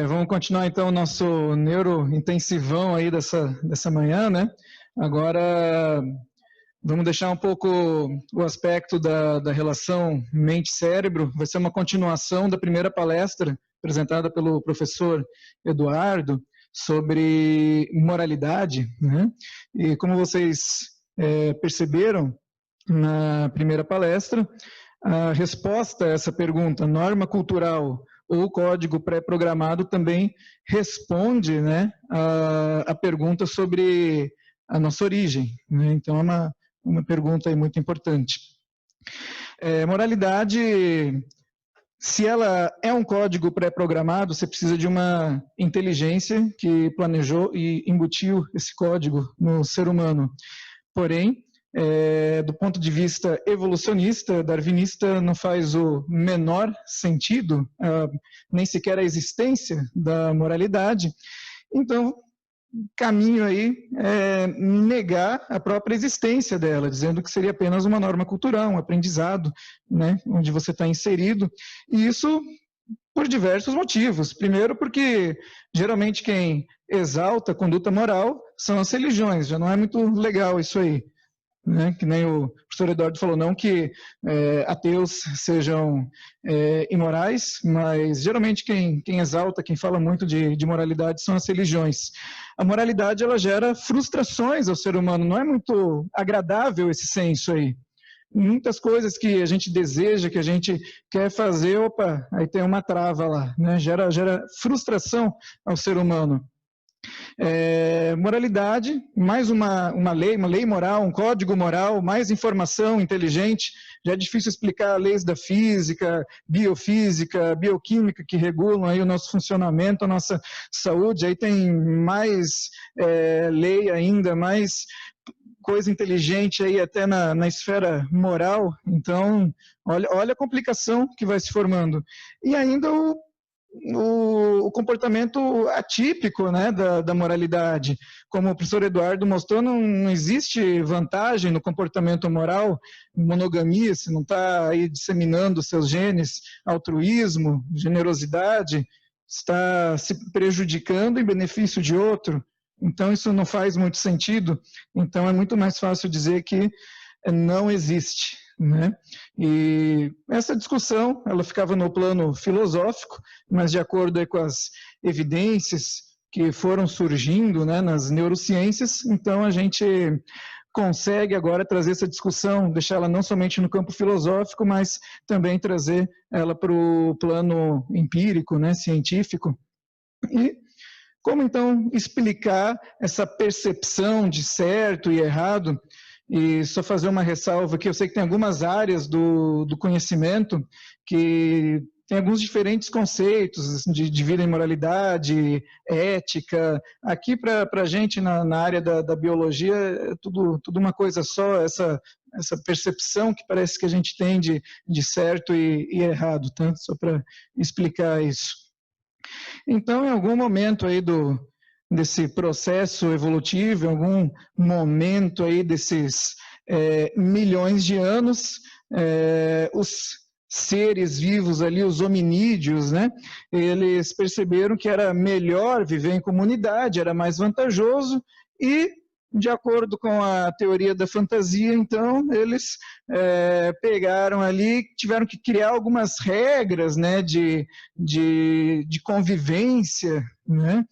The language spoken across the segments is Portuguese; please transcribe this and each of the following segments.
Vamos continuar então o nosso neurointensivão aí dessa manhã, né? Agora vamos deixar um pouco o aspecto da relação mente-cérebro. Vai ser uma continuação da primeira palestra apresentada pelo professor Eduardo sobre moralidade, né? E como vocês perceberam na primeira palestra, a resposta a essa pergunta, norma cultural ou código pré-programado, também responde, né, a pergunta sobre a nossa origem, né? Então é uma pergunta aí muito importante. Moralidade, se ela é um código pré-programado, você precisa de uma inteligência que planejou e embutiu esse código no ser humano. Porém, do ponto de vista evolucionista, darwinista, não faz o menor sentido, nem sequer a existência da moralidade. Então, caminho aí é negar a própria existência dela, dizendo que seria apenas uma norma cultural, um aprendizado, né, onde você está inserido. E isso por diversos motivos. Primeiro, porque geralmente quem exalta a conduta moral são as religiões, já não é muito legal isso aí. Né, que nem o professor Eduardo falou, não que ateus sejam imorais, mas geralmente quem exalta, quem fala muito de moralidade são as religiões. A moralidade, ela gera frustrações ao ser humano, não é muito agradável esse senso aí. Muitas coisas que a gente deseja, que a gente quer fazer, opa, aí tem uma trava lá, né, gera frustração ao ser humano. Moralidade, mais uma lei moral, um código moral, mais informação inteligente. Já é difícil explicar leis da física, biofísica, bioquímica que regulam aí o nosso funcionamento, a nossa saúde. Aí tem mais lei ainda, mais coisa inteligente aí até na esfera moral. Então, olha a complicação que vai se formando. E ainda o comportamento atípico, né, da moralidade. Como o professor Eduardo mostrou, não existe vantagem no comportamento moral, monogamia, se não está aí disseminando seus genes, altruísmo, generosidade, está se prejudicando em benefício de outro. Então, isso não faz muito sentido. Então, é muito mais fácil dizer que não existe, né? E essa discussão, ela ficava no plano filosófico, mas de acordo aí com as evidências que foram surgindo, né, nas neurociências, então a gente consegue agora trazer essa discussão, deixar ela não somente no campo filosófico, mas também trazer ela para o plano empírico, né, científico. E como então explicar essa percepção de certo e errado? E só fazer uma ressalva que eu sei que tem algumas áreas do conhecimento que tem alguns diferentes conceitos de vida e moralidade, ética. Aqui para a gente na área da biologia é tudo uma coisa só, essa percepção que parece que a gente tem de certo e errado, tá? Só para explicar isso. Então, em algum momento aí desse processo evolutivo, em algum momento aí desses milhões de anos, os seres vivos ali, os hominídeos, né, eles perceberam que era melhor viver em comunidade, era mais vantajoso e, de acordo com a teoria da fantasia, então, eles pegaram ali, tiveram que criar algumas regras, né, de convivência, né,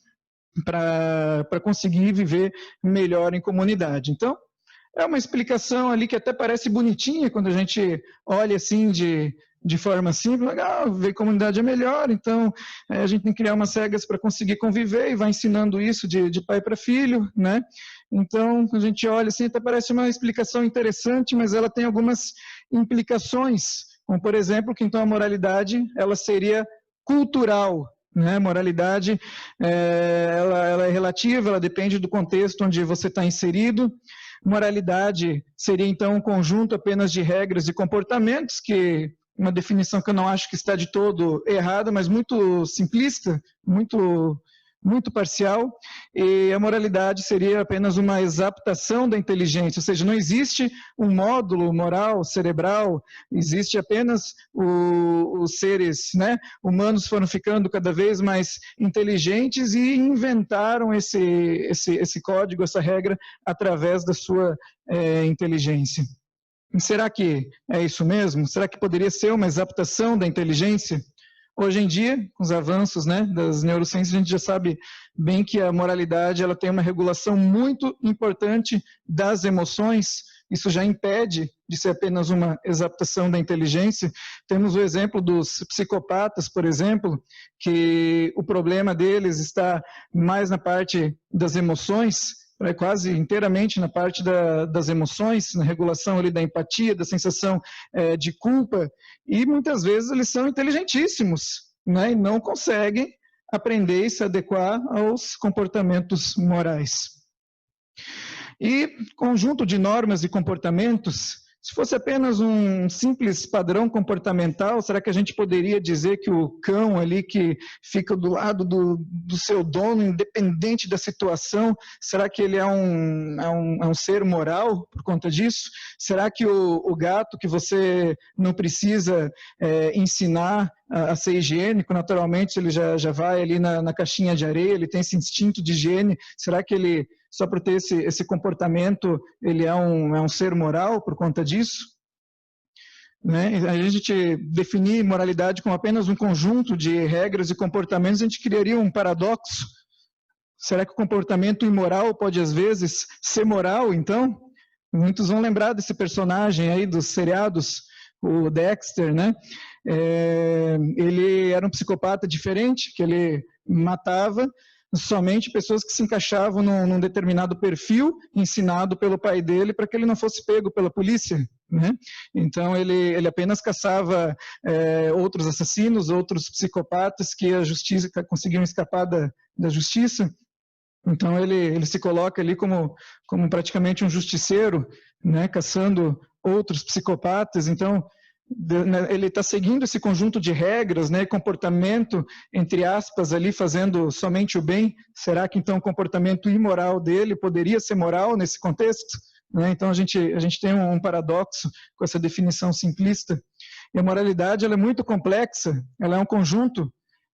para conseguir viver melhor em comunidade. Então, é uma explicação ali que até parece bonitinha quando a gente olha assim de forma simples, legal, ver comunidade é melhor, então a gente tem que criar umas regras para conseguir conviver e vai ensinando isso de pai para filho, né? Então, a gente olha assim, até parece uma explicação interessante, mas ela tem algumas implicações, como por exemplo, que então a moralidade, ela seria cultural, né? Moralidade, ela é relativa, ela depende do contexto onde você está inserido. Moralidade seria, então, um conjunto apenas de regras e comportamentos, que uma definição que eu não acho que está de todo errada, mas muito simplista, muito muito parcial, e a moralidade seria apenas uma exaptação da inteligência, ou seja, não existe um módulo moral, cerebral, existe apenas os seres, né, humanos foram ficando cada vez mais inteligentes e inventaram esse código, essa regra, através da sua inteligência. E será que é isso mesmo? Será que poderia ser uma exaptação da inteligência? Hoje em dia, com os avanços, né, das neurociências, a gente já sabe bem que a moralidade ela tem uma regulação muito importante das emoções. Isso já impede de ser apenas uma exaptação da inteligência. Temos o exemplo dos psicopatas, por exemplo, que o problema deles está mais na parte das emoções, quase inteiramente na parte das emoções, na regulação ali da empatia, da sensação de culpa, e muitas vezes eles são inteligentíssimos, né, e não conseguem aprender e se adequar aos comportamentos morais. E conjunto de normas e comportamentos, se fosse apenas um simples padrão comportamental, será que a gente poderia dizer que o cão ali que fica do lado do seu dono, independente da situação, será que ele é um ser moral por conta disso? Será que o gato que você não precisa ensinar a ser higiênico, naturalmente ele já vai ali na caixinha de areia, ele tem esse instinto de higiene, será que ele, só por ter esse comportamento, ele é um ser moral por conta disso? Né? A gente definir moralidade como apenas um conjunto de regras e comportamentos, a gente criaria um paradoxo. Será que o comportamento imoral pode, às vezes, ser moral, então? Muitos vão lembrar desse personagem aí dos seriados, o Dexter, né? Ele era um psicopata diferente, que ele matava somente pessoas que se encaixavam num determinado perfil ensinado pelo pai dele para que ele não fosse pego pela polícia, né? Então ele apenas caçava outros assassinos, outros psicopatas que a justiça conseguiam escapar da justiça. Então ele se coloca ali como praticamente um justiceiro, né, caçando outros psicopatas. Então ele está seguindo esse conjunto de regras, né, comportamento, entre aspas, ali fazendo somente o bem. Será que então o comportamento imoral dele poderia ser moral nesse contexto? Né? Então a gente tem um paradoxo com essa definição simplista. E a moralidade ela é muito complexa, ela é um conjunto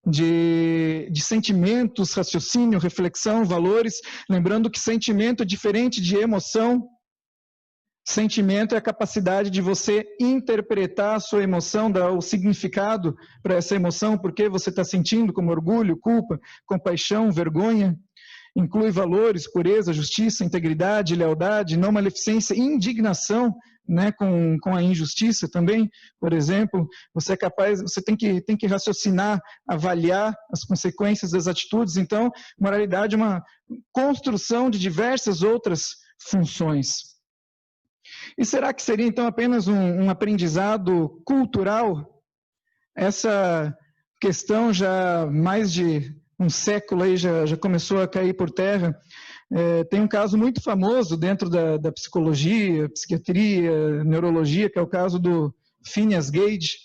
de sentimentos, raciocínio, reflexão, valores, lembrando que sentimento é diferente de emoção. Sentimento é a capacidade de você interpretar a sua emoção, dar o significado para essa emoção, por que você está sentindo, como orgulho, culpa, compaixão, vergonha. Inclui valores, pureza, justiça, integridade, lealdade, não maleficência, indignação, né, com a injustiça também, por exemplo. Você é capaz, você tem que raciocinar, avaliar as consequências das atitudes. Então, moralidade é uma construção de diversas outras funções. E será que seria, então, apenas um aprendizado cultural? Essa questão já há mais de um século aí já começou a cair por terra. Tem um caso muito famoso dentro da psicologia, psiquiatria, neurologia, que é o caso do Phineas Gage.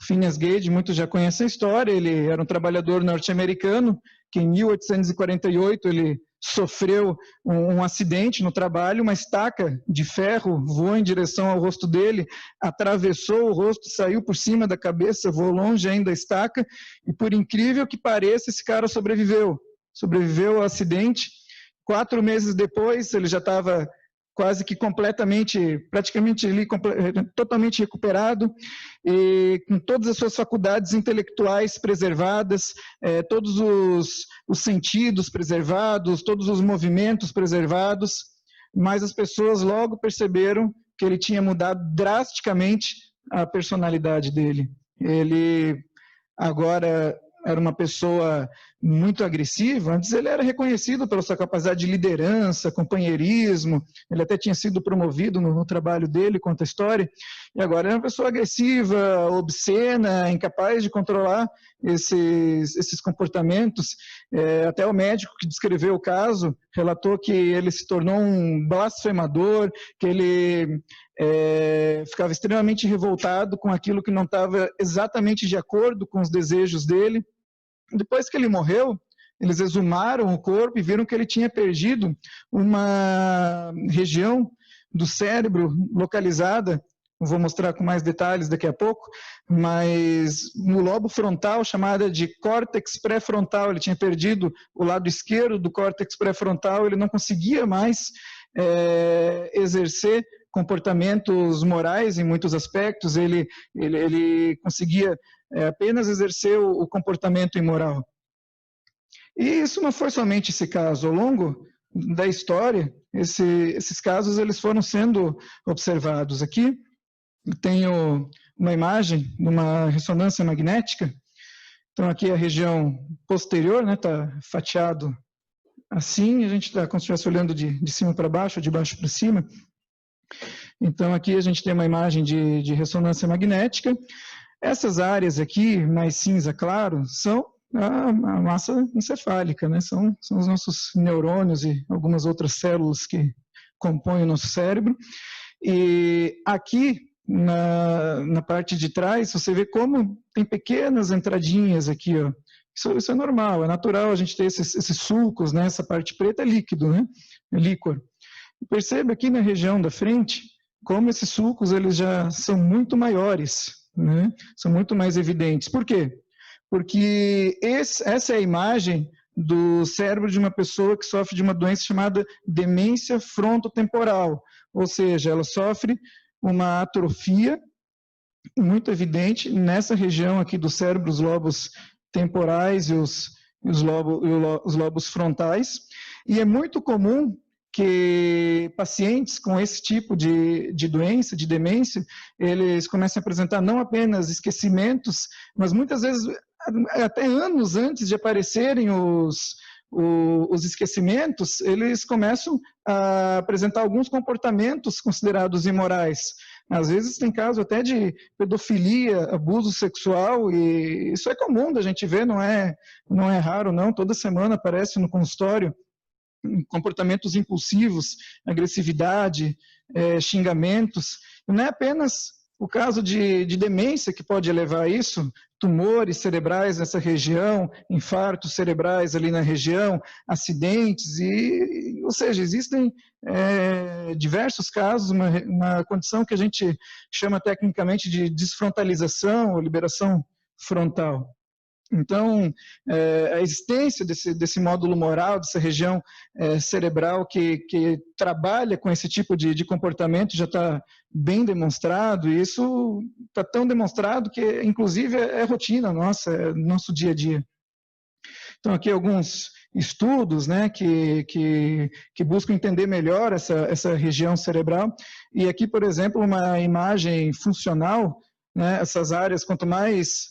Phineas Gage, muitos já conhecem a história, ele era um trabalhador norte-americano que em 1848 ele sofreu um acidente no trabalho, uma estaca de ferro voou em direção ao rosto dele, atravessou o rosto, saiu por cima da cabeça, voou longe ainda a estaca, e por incrível que pareça, esse cara sobreviveu ao acidente. 4 meses depois, ele já estava quase que praticamente ali, totalmente recuperado, e com todas as suas faculdades intelectuais preservadas, todos os sentidos preservados, todos os movimentos preservados, mas as pessoas logo perceberam que ele tinha mudado drasticamente a personalidade dele. Ele agora era uma pessoa muito agressiva. Antes ele era reconhecido pela sua capacidade de liderança, companheirismo, ele até tinha sido promovido no trabalho dele, conta a história, e agora ele é uma pessoa agressiva, obscena, incapaz de controlar esses comportamentos. Até o médico que descreveu o caso relatou que ele se tornou um blasfemador, que ele ficava extremamente revoltado com aquilo que não estava exatamente de acordo com os desejos dele. Depois que ele morreu, eles exumaram o corpo e viram que ele tinha perdido uma região do cérebro localizada, vou mostrar com mais detalhes daqui a pouco, mas no lobo frontal, chamada de córtex pré-frontal, ele tinha perdido o lado esquerdo do córtex pré-frontal, ele não conseguia mais exercer comportamentos morais em muitos aspectos, ele conseguia apenas exercer o comportamento imoral. E isso não foi somente esse caso. Ao longo da história, esses casos eles foram sendo observados. Aqui tenho uma imagem de uma ressonância magnética. Então aqui a região posterior, né, está fatiado assim, a gente está como se estivesse olhando de cima para baixo, de baixo para cima. Então aqui a gente tem uma imagem de ressonância magnética. Essas áreas aqui, mais cinza claro, são a massa encefálica, né? São os nossos neurônios e algumas outras células que compõem o nosso cérebro. E aqui, na parte de trás, você vê como tem pequenas entradinhas aqui, ó. Isso é normal, é natural a gente ter esses sulcos, né? Essa parte preta é líquido, né? É líquor. Perceba aqui na região da frente como esses sulcos eles já são muito maiores, né? São muito mais evidentes. Por quê? Porque essa é a imagem do cérebro de uma pessoa que sofre de uma doença chamada demência frontotemporal, ou seja, ela sofre uma atrofia muito evidente nessa região aqui do cérebro, os lobos temporais e os lobos frontais, e é muito comum que pacientes com esse tipo de doença, de demência, eles começam a apresentar não apenas esquecimentos, mas muitas vezes até anos antes de aparecerem os esquecimentos, eles começam a apresentar alguns comportamentos considerados imorais. Às vezes tem caso até de pedofilia, abuso sexual, e isso é comum da gente ver, não é raro não, toda semana aparece no consultório comportamentos impulsivos, agressividade, xingamentos. Não é apenas o caso de demência que pode levar a isso, tumores cerebrais nessa região, infartos cerebrais ali na região, acidentes, ou seja, existem diversos casos, uma condição que a gente chama tecnicamente de desfrontalização ou liberação frontal. Então, a existência desse módulo moral, dessa região cerebral que trabalha com esse tipo de comportamento já está bem demonstrado, e isso está tão demonstrado que, inclusive, é rotina nossa, é nosso dia a dia. Então, aqui alguns estudos, né, que buscam entender melhor essa região cerebral, e aqui, por exemplo, uma imagem funcional, né, essas áreas, quanto mais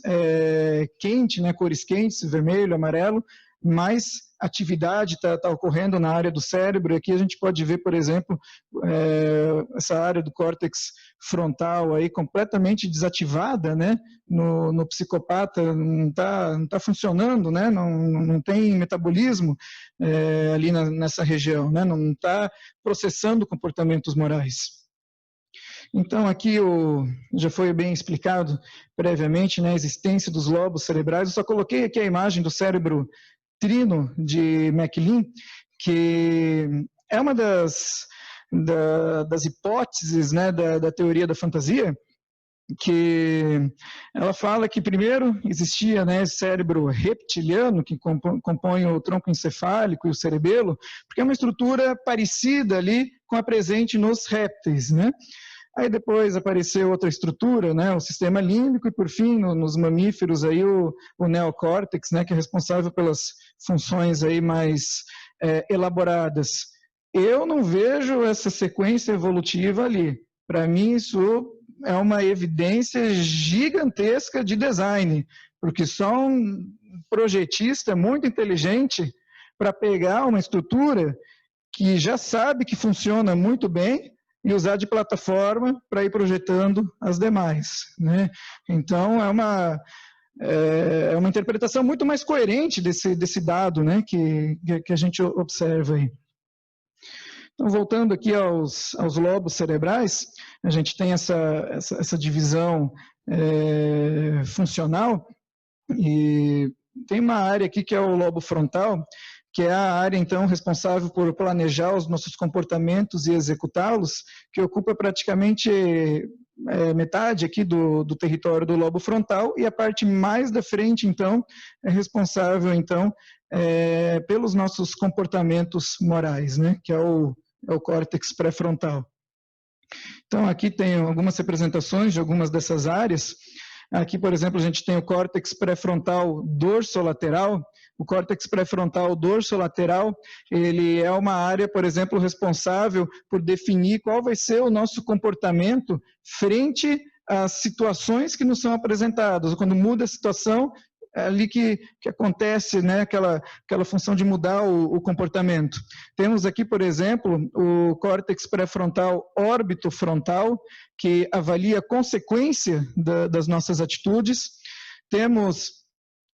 quente, né, cores quentes, vermelho, amarelo, mais atividade está ocorrendo na área do cérebro. E aqui a gente pode ver, por exemplo, essa área do córtex frontal aí completamente desativada, né, no psicopata, não tá funcionando, né, não tem metabolismo ali nessa região, né, não está processando comportamentos morais. Então, aqui já foi bem explicado previamente, né, a existência dos lobos cerebrais. Eu só coloquei aqui a imagem do cérebro trino de MacLean, que é uma das hipóteses, né, da teoria da fantasia, que ela fala que primeiro existia, né, esse cérebro reptiliano que compõe o tronco encefálico e o cerebelo, porque é uma estrutura parecida ali com a presente nos répteis, né? Aí depois apareceu outra estrutura, né, o sistema límbico, e por fim, nos mamíferos, aí o neocórtex, né, que é responsável pelas funções aí mais elaboradas. Eu não vejo essa sequência evolutiva ali. Para mim, isso é uma evidência gigantesca de design, porque só um projetista muito inteligente para pegar uma estrutura que já sabe que funciona muito bem e usar de plataforma para ir projetando as demais, né? Então, é uma interpretação muito mais coerente desse dado, né, que a gente observa aí. Então, voltando aqui aos lobos cerebrais, a gente tem essa divisão funcional, e tem uma área aqui que é o lobo frontal, que é a área, então, responsável por planejar os nossos comportamentos e executá-los, que ocupa praticamente metade aqui do território do lobo frontal, e a parte mais da frente, então, é responsável, então, pelos nossos comportamentos morais, né, que é o córtex pré-frontal. Então, aqui tem algumas representações de algumas dessas áreas. Aqui, por exemplo, a gente tem o córtex pré-frontal dorsolateral. O córtex pré-frontal dorsolateral, ele é uma área, por exemplo, responsável por definir qual vai ser o nosso comportamento frente às situações que nos são apresentadas. Quando muda a situação, é ali que acontece, né, aquela função de mudar o comportamento. Temos aqui, por exemplo, o córtex pré-frontal órbito-frontal, que avalia a consequência das nossas atitudes. Temos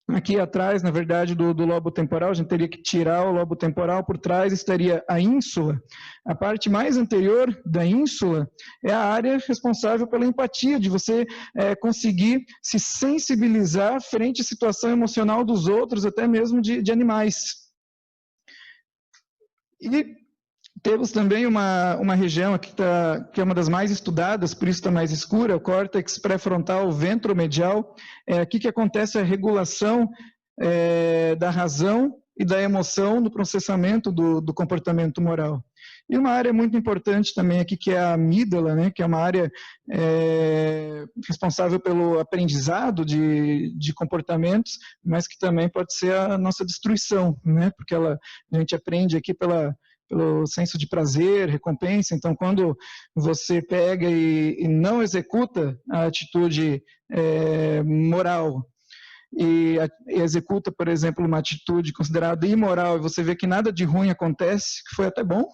aqui atrás, na verdade, do lobo temporal, a gente teria que tirar o lobo temporal, por trás estaria a ínsula. A parte mais anterior da ínsula é a área responsável pela empatia, de você conseguir se sensibilizar frente à situação emocional dos outros, até mesmo de animais. E temos também uma região aqui que é uma das mais estudadas, por isso está mais escura, o córtex pré-frontal ventromedial. É aqui que acontece a regulação da razão e da emoção no processamento do comportamento moral. E uma área muito importante também aqui, que é a amígdala, né, que é uma área responsável pelo aprendizado de comportamentos, mas que também pode ser a nossa destruição, né, porque a gente aprende aqui pelo senso de prazer, recompensa. Então, quando você pega e não executa a atitude moral e executa, por exemplo, uma atitude considerada imoral, e você vê que nada de ruim acontece, que foi até bom,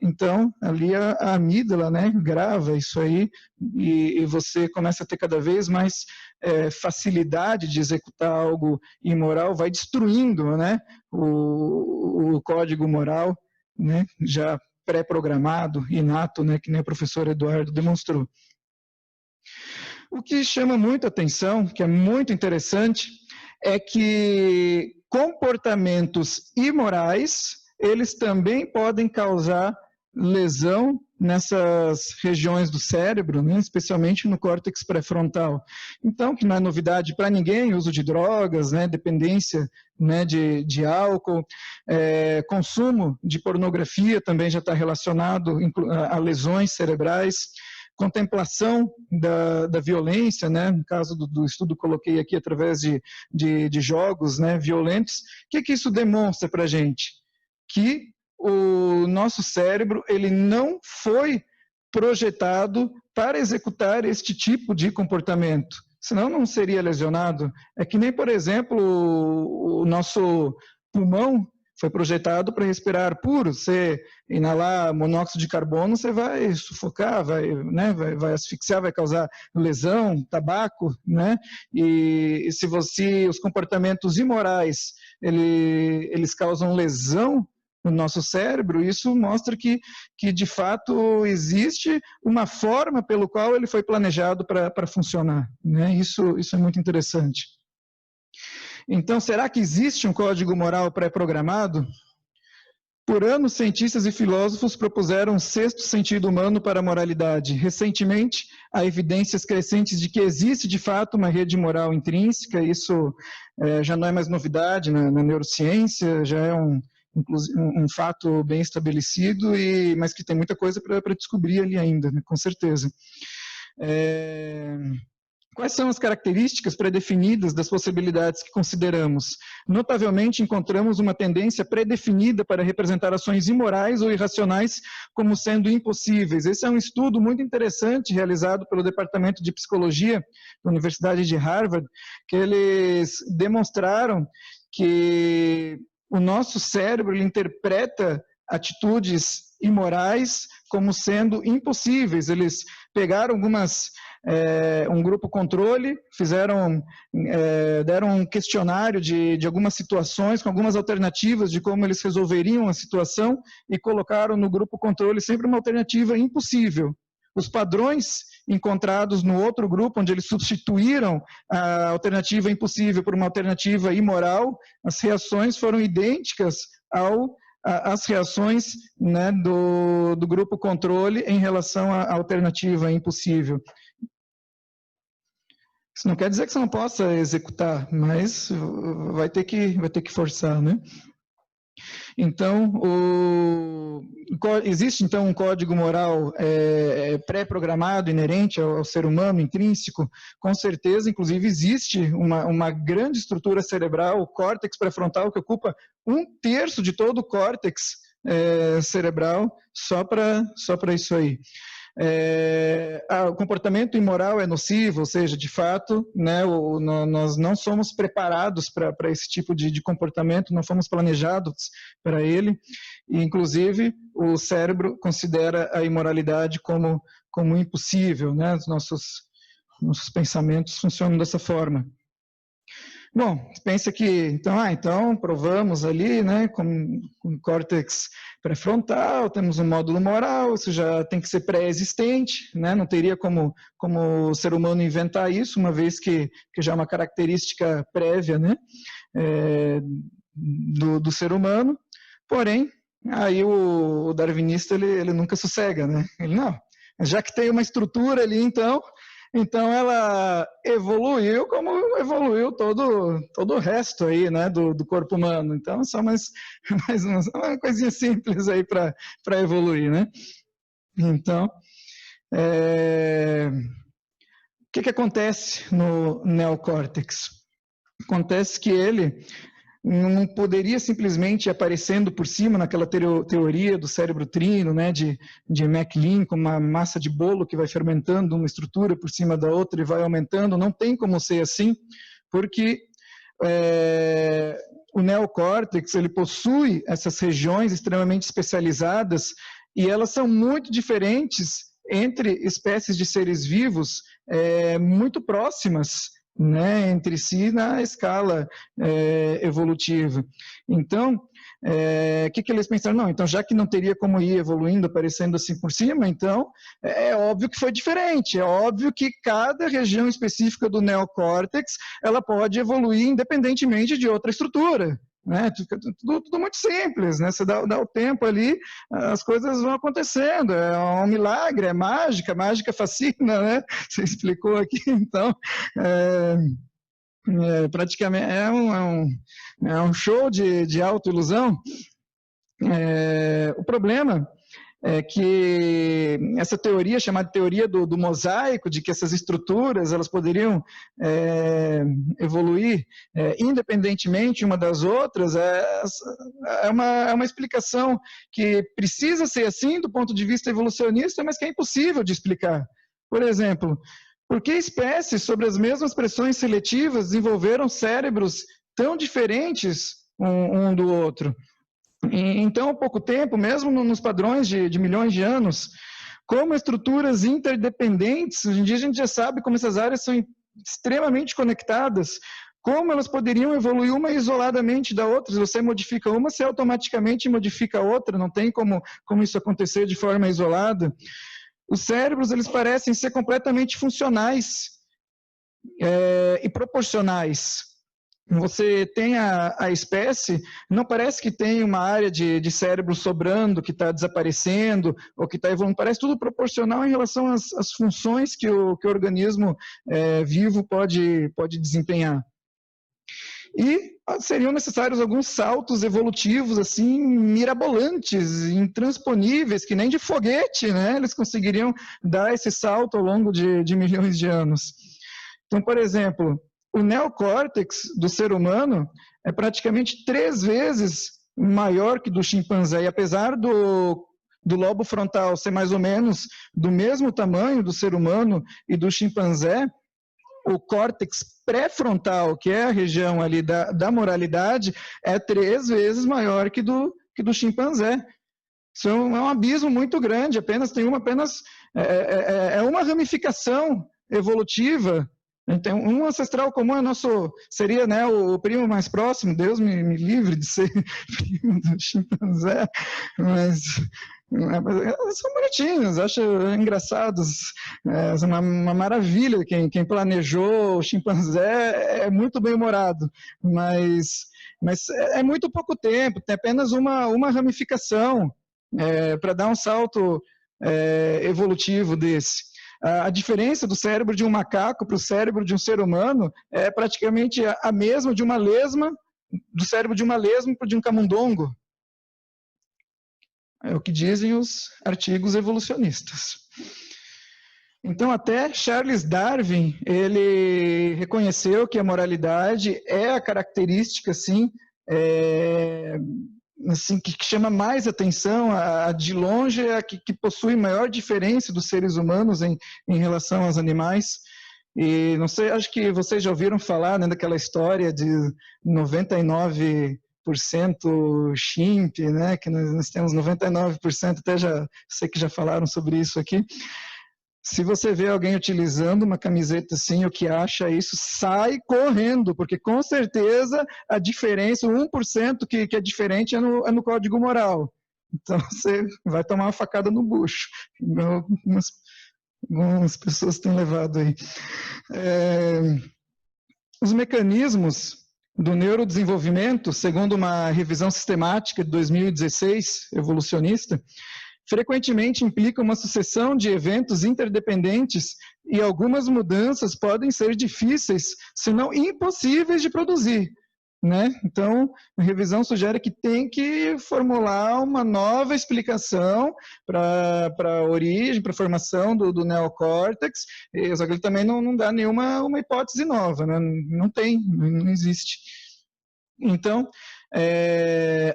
então, ali a amígdala, né, grava isso aí, e você começa a ter cada vez mais facilidade de executar algo imoral, vai destruindo, né, o código moral, né, já pré-programado, inato, né, que nem o professor Eduardo demonstrou. O que chama muito atenção, que é muito interessante, é que comportamentos imorais, eles também podem causar lesão nessas regiões do cérebro, né, especialmente no córtex pré-frontal. Então, que não é novidade para ninguém, uso de drogas, né, dependência, né, de álcool, consumo de pornografia também já está relacionado a lesões cerebrais, contemplação da violência, né, no caso do estudo coloquei aqui através de jogos, né, violentos. O que isso demonstra para a gente? Que o nosso cérebro ele não foi projetado para executar este tipo de comportamento, senão não seria lesionado. É que nem, por exemplo, o nosso pulmão foi projetado para respirar puro. Você inalar monóxido de carbono, você vai sufocar, vai asfixiar, vai causar lesão, tabaco, né? E se os comportamentos imorais eles causam lesão no nosso cérebro, isso mostra que de fato existe uma forma pelo qual ele foi planejado para funcionar, né? Isso é muito interessante. Então, será que existe um código moral pré-programado? Por anos, cientistas e filósofos propuseram um sexto sentido humano para a moralidade. Recentemente, há evidências crescentes de que existe, de fato, uma rede moral intrínseca. Isso já não é mais novidade na neurociência, já é um fato bem estabelecido, mas que tem muita coisa para descobrir ali ainda, né, com certeza. Quais são as características pré-definidas das possibilidades que consideramos? Notavelmente, encontramos uma tendência pré-definida para representar ações imorais ou irracionais como sendo impossíveis. Esse é um estudo muito interessante realizado pelo Departamento de Psicologia da Universidade de Harvard, que eles demonstraram que o nosso cérebro ele interpreta atitudes imorais como sendo impossíveis. Eles pegaram um grupo controle, deram um questionário de algumas situações, com algumas alternativas de como eles resolveriam a situação, e colocaram no grupo controle sempre uma alternativa impossível. Os padrões encontrados no outro grupo, onde eles substituíram a alternativa impossível por uma alternativa imoral, as reações foram idênticas às reações, né, do grupo controle em relação à alternativa impossível. Isso não quer dizer que você não possa executar, mas vai ter que forçar, né? Então, existe então um código moral pré-programado, inerente ao ser humano, intrínseco? Com certeza, inclusive existe uma grande estrutura cerebral, o córtex pré-frontal, que ocupa 1/3 de todo o córtex cerebral, só para isso aí. O comportamento imoral é nocivo, ou seja, de fato, né, nós não somos preparados para esse tipo de comportamento, não fomos planejados para ele, e inclusive o cérebro considera a imoralidade como impossível, né, os nossos pensamentos funcionam dessa forma. Bom, pensa que, então provamos ali, né, com córtex pré-frontal, temos um módulo moral, isso já tem que ser pré-existente, né, não teria como o ser humano inventar isso, uma vez que já é uma característica prévia, né, do ser humano. Porém, aí o darwinista, ele nunca sossega, né, ele não, já que tem uma estrutura ali, então ela evoluiu como evoluiu todo o resto aí, né, do corpo humano. Então, só mais uma coisinha simples aí para evoluir, né? Então, o que acontece no neocórtex? Acontece que ele não poderia simplesmente ir aparecendo por cima naquela teoria do cérebro trino, né, de MacLean, como uma massa de bolo que vai fermentando uma estrutura por cima da outra e vai aumentando. Não tem como ser assim, porque o neocórtex, ele possui essas regiões extremamente especializadas e elas são muito diferentes entre espécies de seres vivos muito próximas, né, entre si na escala evolutiva. Então, o que eles pensaram? Não, então já que não teria como ir evoluindo, aparecendo assim por cima, então é óbvio que foi diferente, é óbvio que cada região específica do neocórtex, ela pode evoluir independentemente de outra estrutura. Né? Tudo muito simples, né? Você dá o tempo ali, as coisas vão acontecendo, é um milagre, é mágica, mágica fascina, né? Você explicou aqui, então, praticamente é um show de autoilusão. O problema é que essa teoria, chamada teoria do mosaico, de que essas estruturas elas poderiam evoluir independentemente uma das outras, é uma explicação que precisa ser assim do ponto de vista evolucionista, mas que é impossível de explicar. Por exemplo, por que espécies sobre as mesmas pressões seletivas desenvolveram cérebros tão diferentes um do outro? Em tão pouco tempo, mesmo nos padrões de milhões de anos, como estruturas interdependentes, hoje em dia a gente já sabe como essas áreas são extremamente conectadas, como elas poderiam evoluir uma isoladamente da outra. Se você modifica uma, você automaticamente modifica a outra, não tem como isso acontecer de forma isolada. Os cérebros, eles parecem ser completamente funcionais e proporcionais. Você tem a espécie, não parece que tem uma área de cérebro sobrando, que está desaparecendo, ou que está evoluindo, parece tudo proporcional em relação às funções que o organismo vivo pode desempenhar. E seriam necessários alguns saltos evolutivos, assim, mirabolantes, intransponíveis, que nem de foguete, né? Eles conseguiriam dar esse salto ao longo de milhões de anos. Então, por exemplo, o neocórtex do ser humano é praticamente 3 vezes maior que do chimpanzé, e apesar do lobo frontal ser mais ou menos do mesmo tamanho do ser humano e do chimpanzé, o córtex pré-frontal, que é a região ali da moralidade, é 3 vezes maior que do chimpanzé. Isso é um abismo muito grande, apenas uma ramificação evolutiva A gente tem um ancestral comum, seria, né, o primo mais próximo, Deus me livre de ser primo do chimpanzé, mas são bonitinhos, acho engraçados, uma maravilha, quem planejou o chimpanzé é muito bem-humorado, mas é muito pouco tempo, tem apenas uma ramificação para dar um salto evolutivo desse. A diferença do cérebro de um macaco para o cérebro de um ser humano é praticamente a mesma de uma lesma, do cérebro de uma lesma para o de um camundongo. É o que dizem os artigos evolucionistas. Então, até Charles Darwin, ele reconheceu que a moralidade é a característica, assim, que chama mais atenção, de longe é a que possui maior diferença dos seres humanos em relação aos animais. E não sei, acho que vocês já ouviram falar, né, daquela história de 99% chimp, né, que nós temos 99%, até já sei que já falaram sobre isso aqui. Se você vê alguém utilizando uma camiseta assim, o que acha isso, sai correndo, porque com certeza a diferença, o 1% que é diferente é no código moral. Então você vai tomar uma facada no bucho. Algumas pessoas têm levado aí. Os mecanismos do neurodesenvolvimento, segundo uma revisão sistemática de 2016, evolucionista, frequentemente implica uma sucessão de eventos interdependentes e algumas mudanças podem ser difíceis, se não impossíveis de produzir, né? Então, a revisão sugere que tem que formular uma nova explicação para a origem, para a formação do neocórtex, só que ele também não dá nenhuma hipótese nova, né? Não tem, não existe. Então,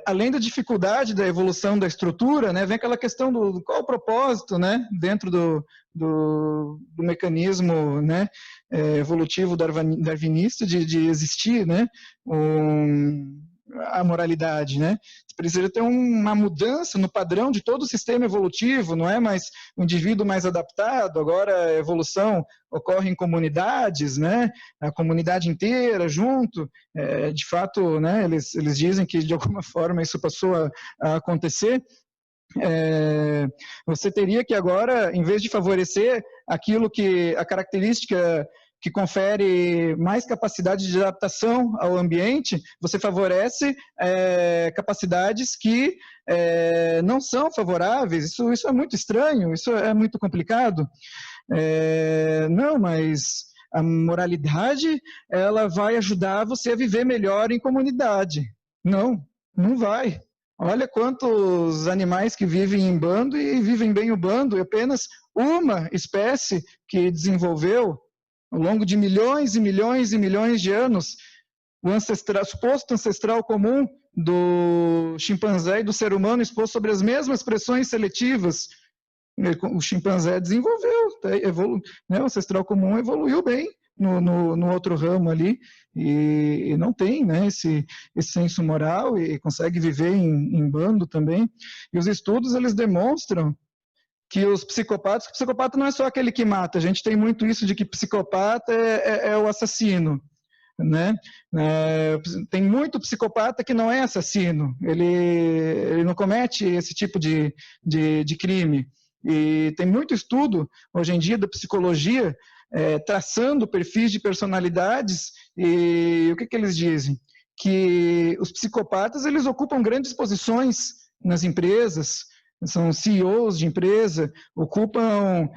além da dificuldade da evolução da estrutura, né, vem aquela questão do qual o propósito, né, dentro do mecanismo, né, evolutivo darwinista de existir, né, a moralidade, né? Precisa ter uma mudança no padrão de todo o sistema evolutivo, não é mais um indivíduo mais adaptado, agora a evolução ocorre em comunidades, né? A comunidade inteira junto, de fato, né? Eles dizem que de alguma forma isso passou a acontecer. Você teria que agora, em vez de favorecer aquilo que a característica que confere mais capacidade de adaptação ao ambiente, você favorece capacidades que não são favoráveis. Isso é muito estranho, isso é muito complicado. Não, mas a moralidade, ela vai ajudar você a viver melhor em comunidade. Não, não vai. Olha quantos animais que vivem em bando e vivem bem o bando, e apenas uma espécie que desenvolveu ao longo de milhões e milhões e milhões de anos, o suposto ancestral comum do chimpanzé e do ser humano exposto sobre as mesmas pressões seletivas. O chimpanzé desenvolveu, né, o ancestral comum evoluiu bem no outro ramo ali, e não tem, né, esse senso moral e consegue viver em bando também. E os estudos, eles demonstram que o psicopata não é só aquele que mata, a gente tem muito isso de que psicopata é o assassino, né? Tem muito psicopata que não é assassino, ele não comete esse tipo de crime, e tem muito estudo hoje em dia da psicologia traçando perfis de personalidades, e o que eles dizem? Que os psicopatas, eles ocupam grandes posições nas empresas, são CEOs de empresa, ocupam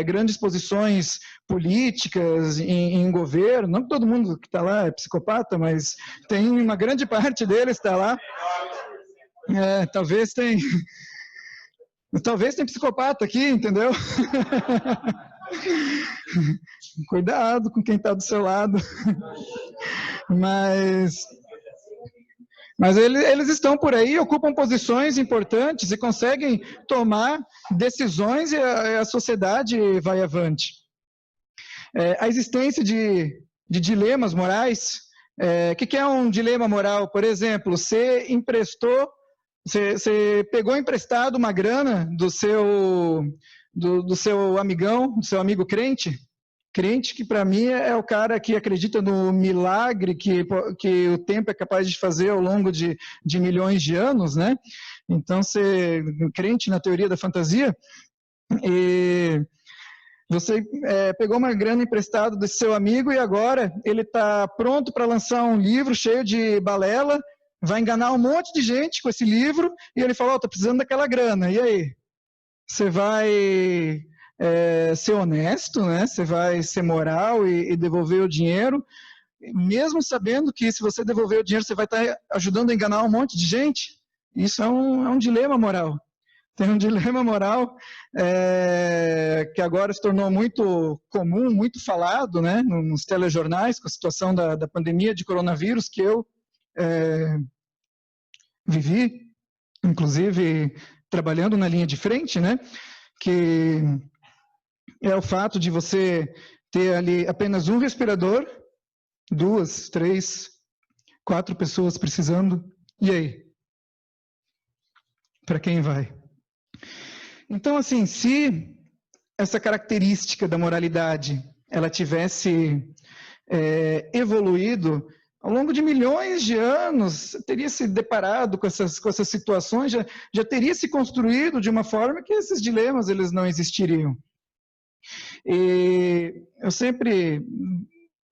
grandes posições políticas em governo. Não que todo mundo que está lá é psicopata, mas tem uma grande parte deles que está lá. Talvez tem psicopata aqui, entendeu? Cuidado com quem está do seu lado. Mas eles estão por aí, ocupam posições importantes e conseguem tomar decisões, e a sociedade vai avante. A existência de dilemas morais. O que é um dilema moral? Por exemplo, você pegou emprestado uma grana do seu amigão, do seu amigo crente, Crente que, para mim, é o cara que acredita no milagre que o tempo é capaz de fazer ao longo de milhões de anos, né? Então, ser crente na teoria da fantasia, e você pegou uma grana emprestada desse seu amigo e agora ele está pronto para lançar um livro cheio de balela, vai enganar um monte de gente com esse livro, e ele fala, estou precisando daquela grana, e aí? Você vai ser honesto, né? Você vai ser moral e devolver o dinheiro, mesmo sabendo que se você devolver o dinheiro, você vai estar ajudando a enganar um monte de gente? Isso é um dilema moral. Tem um dilema moral que agora se tornou muito comum, muito falado, né, nos telejornais, com a situação da pandemia de coronavírus, que eu vivi, inclusive trabalhando na linha de frente, né, que é o fato de você ter ali apenas um respirador, 2, 3, 4 pessoas precisando, e aí? Para quem vai? Então, assim, se essa característica da moralidade ela tivesse evoluído ao longo de milhões de anos, teria se deparado com essas situações, já teria se construído de uma forma que esses dilemas eles não existiriam. E eu sempre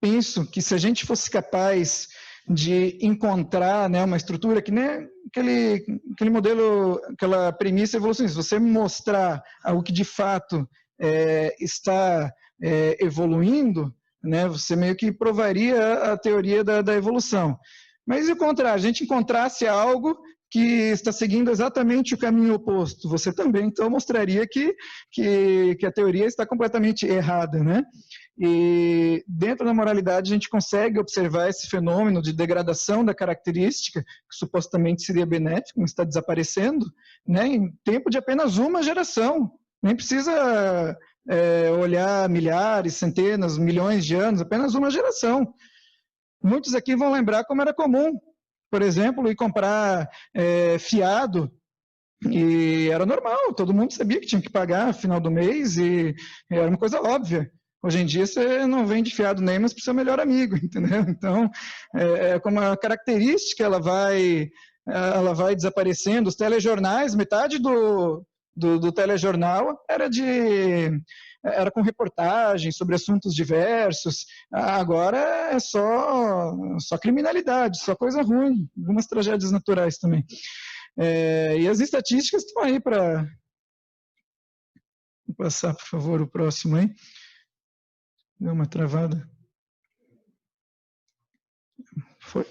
penso que se a gente fosse capaz de encontrar, né, uma estrutura que nem aquele modelo, aquela premissa evolucionista, você mostrar algo que de fato está evoluindo, né, você meio que provaria a teoria da evolução. Mas e o contrário, a gente encontrasse algo que está seguindo exatamente o caminho oposto, você também então mostraria que a teoria está completamente errada, né? E dentro da moralidade a gente consegue observar esse fenômeno de degradação da característica, que supostamente seria benéfico, mas está desaparecendo, né, em tempo de apenas uma geração. Nem precisa olhar milhares, centenas, milhões de anos, apenas uma geração. Muitos aqui vão lembrar como era comum, por exemplo, ir comprar fiado, e era normal, todo mundo sabia que tinha que pagar no final do mês, e era uma coisa óbvia. Hoje em dia você não vende fiado nem, mas para o seu melhor amigo, entendeu? Então, como a característica ela vai desaparecendo, os telejornais, metade do telejornal era com reportagens sobre assuntos diversos, agora é só criminalidade, só coisa ruim, algumas tragédias naturais também. E as estatísticas estão aí para... Vou passar, por favor, o próximo aí. Deu uma travada. Foi.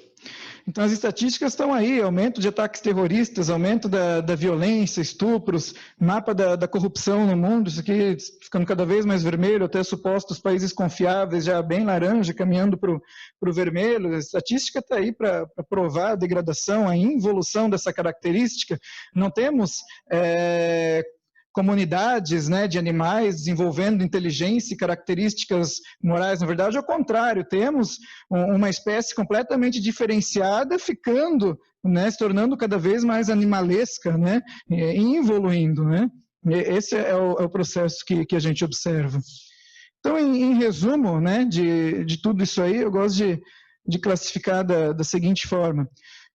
Então, as estatísticas estão aí, aumento de ataques terroristas, aumento da violência, estupros, mapa da corrupção no mundo, isso aqui ficando cada vez mais vermelho, até supostos países confiáveis já bem laranja, caminhando para o vermelho. A estatística está aí para provar a degradação, a involução dessa característica. Não temos comunidades, né, de animais desenvolvendo inteligência e características morais. Na verdade, ao contrário, temos uma espécie completamente diferenciada ficando, né, se tornando cada vez mais animalesca, né, e evoluindo, né. Esse é o processo que a gente observa. Então, em resumo, né, de tudo isso aí, eu gosto de classificar da seguinte forma.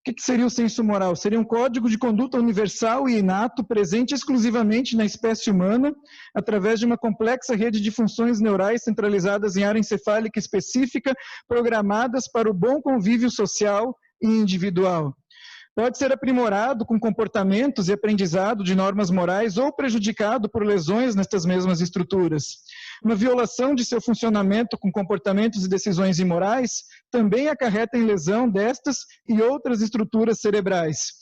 O que seria o senso moral? Seria um código de conduta universal e inato, presente exclusivamente na espécie humana, através de uma complexa rede de funções neurais centralizadas em área encefálica específica, programadas para o bom convívio social e individual. Pode ser aprimorado com comportamentos e aprendizado de normas morais ou prejudicado por lesões nestas mesmas estruturas. Uma violação de seu funcionamento com comportamentos e decisões imorais também acarreta em lesão destas e outras estruturas cerebrais.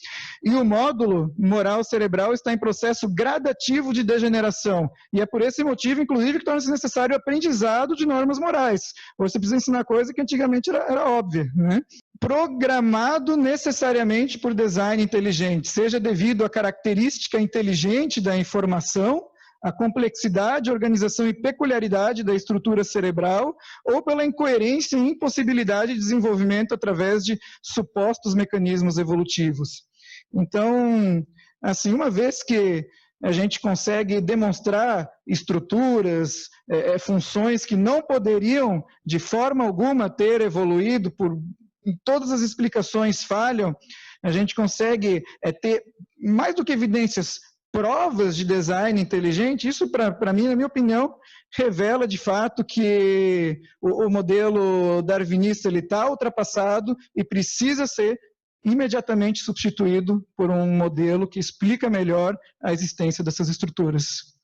E o módulo moral cerebral está em processo gradativo de degeneração. E é por esse motivo, inclusive, que torna-se necessário o aprendizado de normas morais. Hoje você precisa ensinar coisa que antigamente era óbvia, né? Programado necessariamente por design inteligente, seja devido à característica inteligente da informação, a complexidade, organização e peculiaridade da estrutura cerebral, ou pela incoerência e impossibilidade de desenvolvimento através de supostos mecanismos evolutivos. Então, assim, uma vez que a gente consegue demonstrar estruturas, funções que não poderiam, de forma alguma, ter evoluído, todas as explicações falham, a gente consegue ter, mais do que evidências, provas de design inteligente. Isso, para mim, na minha opinião, revela, de fato, que o modelo darwinista está ultrapassado e precisa ser imediatamente substituído por um modelo que explica melhor a existência dessas estruturas.